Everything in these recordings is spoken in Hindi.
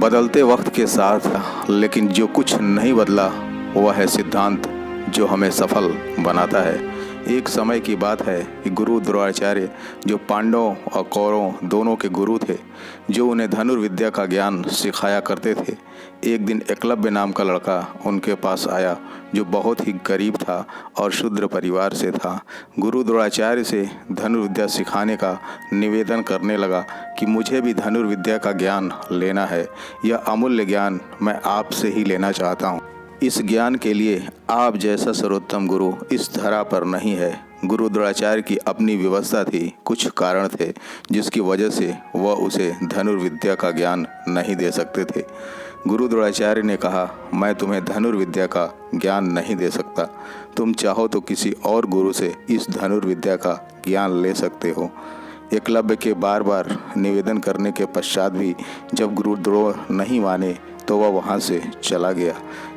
बदलते वक्त के साथ लेकिन जो कुछ नहीं बदला वह है सिद्धांत जो हमें सफल बनाता है। एक समय की बात है कि गुरु द्रोणाचार्य जो पांडवों और कौरवों दोनों के गुरु थे, जो उन्हें धनुर्विद्या का ज्ञान सिखाया करते थे, एक दिन एकलव्य नाम का लड़का उनके पास आया जो बहुत ही गरीब था और शूद्र परिवार से था। गुरु द्रोणाचार्य से धनुर्विद्या सिखाने का निवेदन करने लगा कि मुझे भी धनुर्विद्या का ज्ञान लेना है। यह अमूल्य ज्ञान मैं आपसे ही लेना चाहता हूँ। इस ज्ञान के लिए आप जैसा सर्वोत्तम गुरु इस धरा पर नहीं है। गुरु द्रोणाचार्य की अपनी व्यवस्था थी, कुछ कारण थे जिसकी वजह से वह उसे धनुर्विद्या का ज्ञान नहीं दे सकते थे। गुरु द्रोणाचार्य ने कहा, मैं तुम्हें धनुर्विद्या का ज्ञान नहीं दे सकता। तुम चाहो तो किसी और गुरु से इस धनुर्विद्या का ज्ञान ले सकते हो। एकलव्य के बार बार निवेदन करने के पश्चात भी जब गुरु द्रोण नहीं माने तो वह वहाँ से चला गया।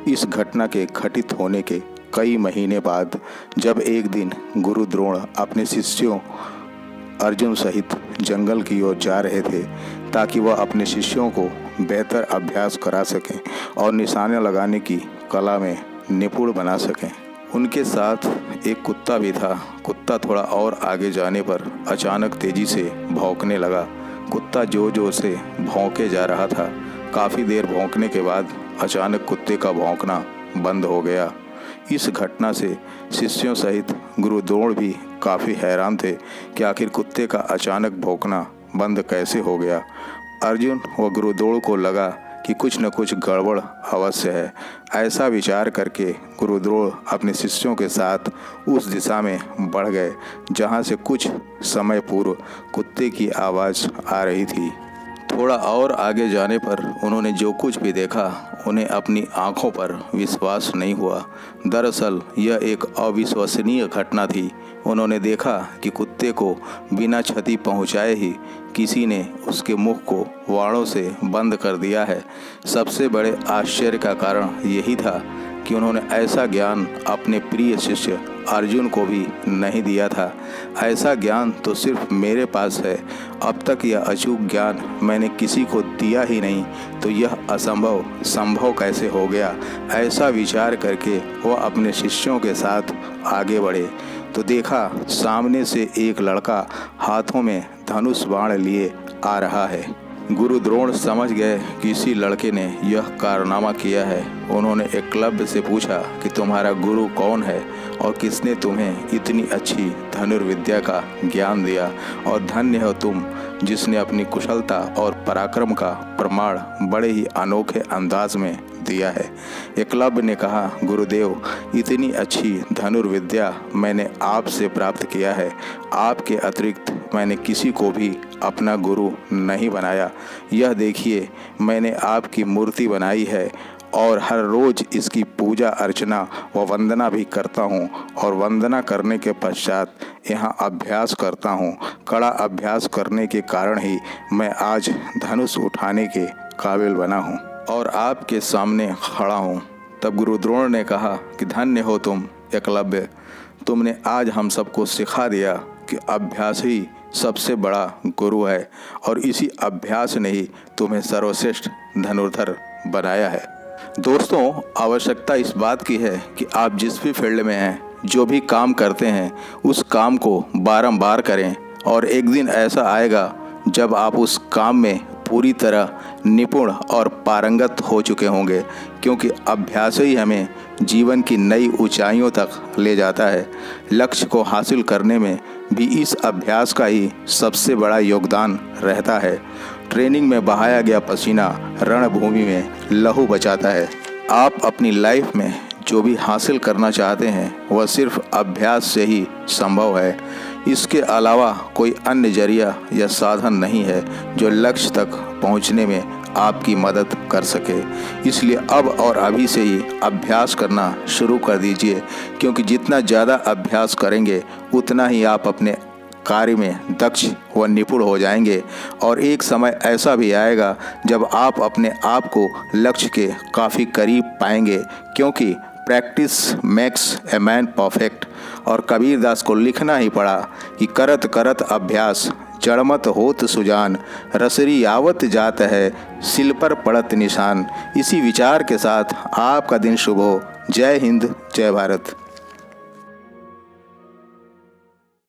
इस घटना के घटित होने के कई महीने बाद जब एक दिन गुरु द्रोण अपने शिष्यों अर्जुन सहित जंगल की ओर जा रहे थे ताकि वह अपने शिष्यों को बेहतर अभ्यास करा सकें और निशाने लगाने की कला में निपुण बना सकें, उनके साथ एक कुत्ता भी था। कुत्ता थोड़ा और आगे जाने पर अचानक तेजी से भौंकने लगा। कुत्ता जोर से भौंके जा रहा था। काफ़ी देर भौंकने के बाद अचानक कुत्ते का भौंकना बंद हो गया। इस घटना से शिष्यों सहित गुरु द्रोण भी काफ़ी हैरान थे कि आखिर कुत्ते का अचानक भौंकना बंद कैसे हो गया। अर्जुन व गुरु द्रोण को लगा कि कुछ न कुछ गड़बड़ अवश्य है। ऐसा विचार करके गुरु द्रोण अपने शिष्यों के साथ उस दिशा में बढ़ गए जहाँ से कुछ समय पूर्व कुत्ते की आवाज़ आ रही थी। थोड़ा और आगे जाने पर उन्होंने जो कुछ भी देखा उन्हें अपनी आंखों पर विश्वास नहीं हुआ। दरअसल यह एक अविश्वसनीय घटना थी। उन्होंने देखा कि कुत्ते को बिना क्षति पहुंचाए ही किसी ने उसके मुख को वाणों से बंद कर दिया है। सबसे बड़े आश्चर्य का कारण यही था कि उन्होंने ऐसा ज्ञान अपने प्रिय शिष्य अर्जुन को भी नहीं दिया था। ऐसा ज्ञान तो सिर्फ मेरे पास है। अब तक यह अचूक ज्ञान मैंने किसी को दिया ही नहीं, तो यह असंभव संभव कैसे हो गया। ऐसा विचार करके वह अपने शिष्यों के साथ आगे बढ़े तो देखा सामने से एक लड़का हाथों में धनुष बाण लिए आ रहा है। गुरु द्रोण समझ गए कि इसी लड़के ने यह कारनामा किया है। उन्होंने एकलव्य से पूछा कि तुम्हारा गुरु कौन है और किसने तुम्हें इतनी अच्छी धनुर्विद्या का ज्ञान दिया, और धन्य हो तुम जिसने अपनी कुशलता और पराक्रम का प्रमाण बड़े ही अनोखे अंदाज में दिया है। एकलव्य ने कहा, गुरुदेव, इतनी अच्छी धनुर्विद्या मैंने आपसे प्राप्त किया है। आपके अतिरिक्त मैंने किसी को भी अपना गुरु नहीं बनाया। यह देखिए, मैंने आपकी मूर्ति बनाई है और हर रोज़ इसकी पूजा अर्चना व वंदना भी करता हूँ, और वंदना करने के पश्चात यहाँ अभ्यास करता हूँ। कड़ा अभ्यास करने के कारण ही मैं आज धनुष उठाने के काबिल बना हूँ और आपके सामने खड़ा हूँ। तब गुरु द्रोण ने कहा कि धन्य हो तुम एकलव्य, तुमने आज हम सबको सिखा दिया कि अभ्यास ही सबसे बड़ा गुरु है, और इसी अभ्यास ने ही तुम्हें सर्वश्रेष्ठ धनुर्धर बनाया है। दोस्तों, आवश्यकता इस बात की है कि आप जिस भी फील्ड में हैं, जो भी काम करते हैं, उस काम को बारंबार करें, और एक दिन ऐसा आएगा जब आप उस काम में पूरी तरह निपुण और पारंगत हो चुके होंगे, क्योंकि अभ्यास ही हमें जीवन की नई ऊंचाइयों तक ले जाता है। लक्ष्य को हासिल करने में भी इस अभ्यास का ही सबसे बड़ा योगदान रहता है। ट्रेनिंग में बहाया गया पसीना रणभूमि में लहू बचाता है। आप अपनी लाइफ में जो भी हासिल करना चाहते हैं वह सिर्फ अभ्यास से ही संभव है। इसके अलावा कोई अन्य जरिया या साधन नहीं है जो लक्ष्य तक पहुंचने में आपकी मदद कर सके। इसलिए अब और अभी से ही अभ्यास करना शुरू कर दीजिए, क्योंकि जितना ज़्यादा अभ्यास करेंगे उतना ही आप अपने कार्य में दक्ष व निपुण हो जाएंगे, और एक समय ऐसा भी आएगा जब आप अपने आप को लक्ष्य के काफ़ी करीब पाएंगे, क्योंकि practice makes a man perfect. और कबीरदास को लिखना ही पड़ा कि करत करत अभ्यास चढ़मत होत सुजान, रसरी आवत जात है, सिल पर पड़त निशान। इसी विचार के साथ आपका दिन शुभ हो। जय हिंद, जय भारत।